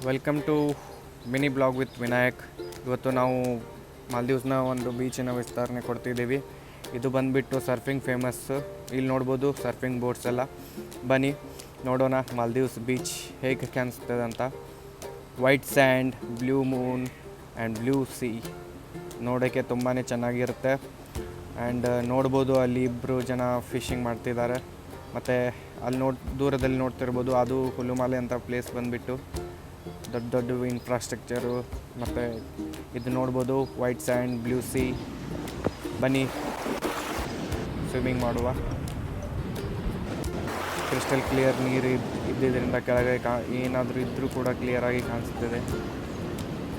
Welcome to mini blog with Vinayak. ಇವತ್ತು ನಾವು ಮಾಲ್ದೀವ್ಸ್ನ ಒಂದು ಬೀಚಿನ ವಿಸ್ತರಣೆ ಕೊಡ್ತಿದ್ದೀವಿ. ಇದು ಬಂದುಬಿಟ್ಟು ಸರ್ಫಿಂಗ್ ಫೇಮಸ್ಸು. ಇಲ್ಲಿ ನೋಡ್ಬೋದು ಸರ್ಫಿಂಗ್ ಬೋಟ್ಸ್ ಎಲ್ಲ. ಬನ್ನಿ ನೋಡೋಣ ಮಾಲ್ದೀವ್ಸ್ ಬೀಚ್ ಹೇಗೆ ಕಾಣಿಸ್ತದೆ ಅಂತ. White sand, blue moon and blue sea ನೋಡೋಕ್ಕೆ ತುಂಬಾ ಚೆನ್ನಾಗಿರುತ್ತೆ. ಆ್ಯಂಡ್ ನೋಡ್ಬೋದು ಅಲ್ಲಿ ಇಬ್ಬರು ಜನ ಫಿಶಿಂಗ್ ಮಾಡ್ತಿದ್ದಾರೆ. ಮತ್ತು ಅಲ್ಲಿ ದೂರದಲ್ಲಿ ನೋಡ್ತಿರ್ಬೋದು, ಅದು ಹುಲ್ಲುಮಾಲೆ ಅಂತ ಪ್ಲೇಸ್ ಬಂದುಬಿಟ್ಟು ದೊಡ್ಡ ದೊಡ್ಡ ಇನ್ಫ್ರಾಸ್ಟ್ರಕ್ಚರು. ಮತ್ತು ಇದು ನೋಡ್ಬೋದು ವೈಟ್ ಸ್ಯಾಂಡ್, ಬ್ಲೂ ಸಿ. ಬನ್ನಿ ಸ್ವಿಮ್ಮಿಂಗ್ ಮಾಡುವ. ಕ್ರಿಸ್ಟಲ್ ಕ್ಲಿಯರ್ ನೀರು ಇದ್ದಿದ್ದರಿಂದ ಕೆಳಗೆ ಏನಾದರೂ ಇದ್ದರೂ ಕೂಡ ಕ್ಲಿಯರಾಗಿ ಕಾಣಿಸ್ತಿದೆ.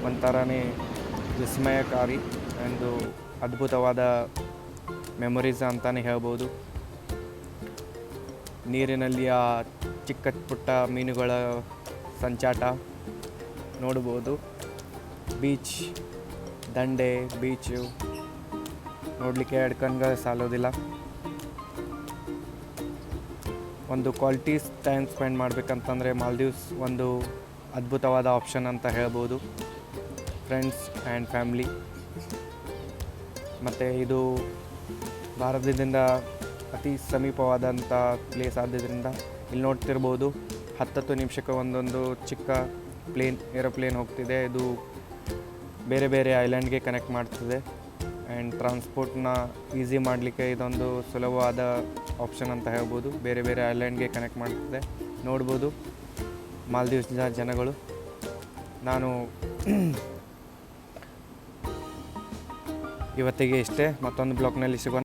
ಒಂಥರನೇ ವಿಸ್ಮಯಕಾರಿ ಒಂದು ಅದ್ಭುತವಾದ ಮೆಮೊರೀಸ್ ಅಂತಲೇ ಹೇಳ್ಬೋದು. ನೀರಿನಲ್ಲಿ ಆ ಚಿಕ್ಕ ಪುಟ್ಟ ಮೀನುಗಳ ಸಂಚಾಟ ನೋಡ್ಬೋದು. ಬೀಚ್ ದಂಡೆ ಬೀಚು ನೋಡಲಿಕ್ಕೆ ಎರಡು ಕಣ್ಗಳು ಸಾಲೋದಿಲ್ಲ. ಒಂದು ಕ್ವಾಲಿಟಿ ಟೈಮ್ ಸ್ಪೆಂಡ್ ಮಾಡಬೇಕಂತಂದರೆ ಮಾಲ್ದೀವ್ಸ್ ಒಂದು ಅದ್ಭುತವಾದ ಆಪ್ಷನ್ ಅಂತ ಹೇಳ್ಬೋದು. Friends and family. ಮತ್ತು ಇದು ಭಾರತದಿಂದ ಅತಿ ಸಮೀಪವಾದಂಥ ಪ್ಲೇಸ್ ಆದ್ದರಿಂದ ಇಲ್ಲಿ ನೋಡ್ತಿರ್ಬೋದು 10 ನಿಮಿಷಕ್ಕೆ ಒಂದೊಂದು ಚಿಕ್ಕ ಏರೋಪ್ಲೇನ್ ಹೋಗ್ತಿದೆ. ಇದು ಬೇರೆ ಬೇರೆ ಐಲ್ಯಾಂಡ್ಗೆ ಕನೆಕ್ಟ್ ಮಾಡ್ತಿದೆ. ಆ್ಯಂಡ್ ಟ್ರಾನ್ಸ್ಪೋರ್ಟ್ನ ಈಸಿ ಮಾಡಲಿಕ್ಕೆ ಇದೊಂದು ಸುಲಭವಾದ ಆಪ್ಷನ್ ಅಂತ ಹೇಳ್ಬೋದು. ಬೇರೆ ಬೇರೆ ಐಲ್ಯಾಂಡ್ಗೆ ಕನೆಕ್ಟ್ ಮಾಡ್ತಿದೆ. ನೋಡ್ಬೋದು ಮಾಲ್ದೀವ್ಸ್ ಜನಗಳು. ನಾನು ಇವತ್ತಿಗೆ ಇಷ್ಟೇ. ಮತ್ತೊಂದು ಬ್ಲಾಗ್ನಲ್ಲಿ ಸಿಗೋಣ.